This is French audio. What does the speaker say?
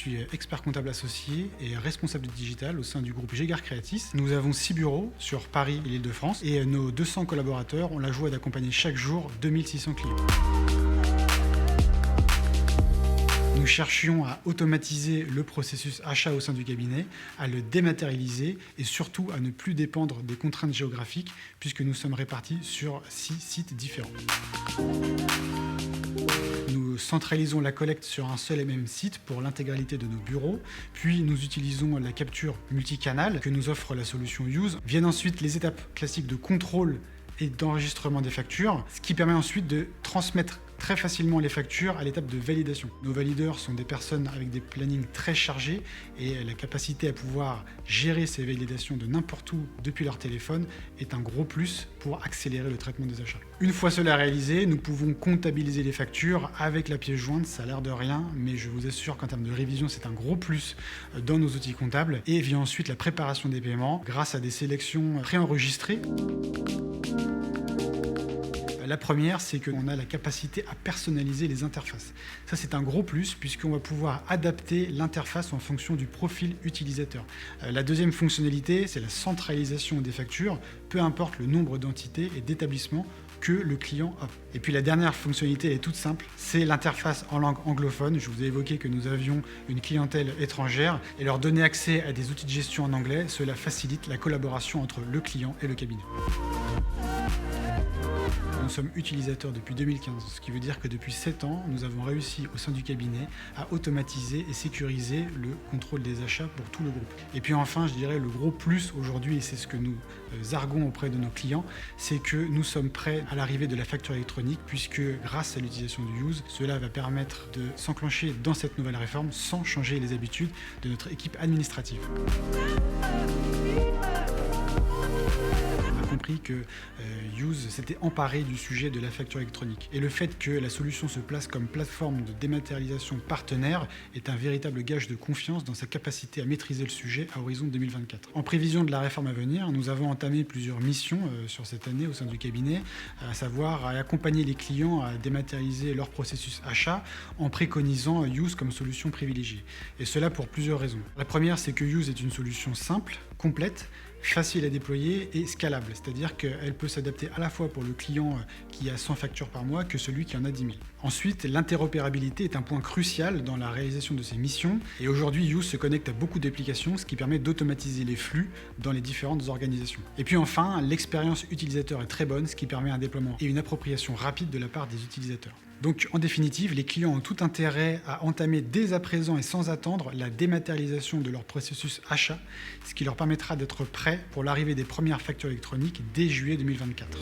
suis expert comptable associé et responsable digital au sein du groupe Gégard Creatis. Nous avons 6 bureaux sur Paris et l'Île-de-France et nos 200 collaborateurs ont la joie d'accompagner chaque jour 2600 clients. Nous cherchions à automatiser le processus achat au sein du cabinet, à le dématérialiser et surtout à ne plus dépendre des contraintes géographiques puisque nous sommes répartis sur 6 sites différents. Nous centralisons la collecte sur un seul et même site pour l'intégralité de nos bureaux, puis nous utilisons la capture multicanal que nous offre la solution Use. Viennent ensuite les étapes classiques de contrôle et d'enregistrement des factures, ce qui permet ensuite de transmettre très facilement les factures à l'étape de validation. Nos valideurs sont des personnes avec des plannings très chargés et la capacité à pouvoir gérer ces validations de n'importe où depuis leur téléphone est un gros plus pour accélérer le traitement des achats. Une fois cela réalisé, nous pouvons comptabiliser les factures avec la pièce jointe. Ça a l'air de rien, mais je vous assure qu'en termes de révision, c'est un gros plus dans nos outils comptables. Et vient ensuite la préparation des paiements grâce à des sélections préenregistrées. La première, c'est qu'on a la capacité à personnaliser les interfaces. Ça, c'est un gros plus puisqu'on va pouvoir adapter l'interface en fonction du profil utilisateur. La deuxième fonctionnalité, c'est la centralisation des factures, peu importe le nombre d'entités et d'établissements que le client a. Et puis la dernière fonctionnalité, elle est toute simple, c'est l'interface en langue anglophone. Je vous ai évoqué que nous avions une clientèle étrangère et leur donner accès à des outils de gestion en anglais, cela facilite la collaboration entre le client et le cabinet. Nous sommes utilisateurs depuis 2015, ce qui veut dire que depuis 7 ans, nous avons réussi au sein du cabinet à automatiser et sécuriser le contrôle des achats pour tout le groupe. Et puis enfin, je dirais le gros plus aujourd'hui, et c'est ce que nous arguons auprès de nos clients, c'est que nous sommes prêts à l'arrivée de la facture électronique puisque grâce à l'utilisation du Use, cela va permettre de s'enclencher dans cette nouvelle réforme sans changer les habitudes de notre équipe administrative. Compris que Use s'était emparé du sujet de la facture électronique. Et le fait que la solution se place comme plateforme de dématérialisation partenaire est un véritable gage de confiance dans sa capacité à maîtriser le sujet à horizon 2024. En prévision de la réforme à venir, nous avons entamé plusieurs missions sur cette année au sein du cabinet, à savoir à accompagner les clients à dématérialiser leur processus achat en préconisant Use comme solution privilégiée. Et cela pour plusieurs raisons. La première, c'est que Use est une solution simple, complète, facile à déployer et scalable, c'est-à-dire qu'elle peut s'adapter à la fois pour le client qui a 100 factures par mois que celui qui en a 10 000. Ensuite, l'interopérabilité est un point crucial dans la réalisation de ces missions et aujourd'hui Use se connecte à beaucoup d'applications, ce qui permet d'automatiser les flux dans les différentes organisations. Et puis enfin, l'expérience utilisateur est très bonne, ce qui permet un déploiement et une appropriation rapide de la part des utilisateurs. Donc en définitive, les clients ont tout intérêt à entamer dès à présent et sans attendre la dématérialisation de leur processus achat, ce qui leur permettra d'être prêts pour l'arrivée des premières factures électroniques dès juillet 2024.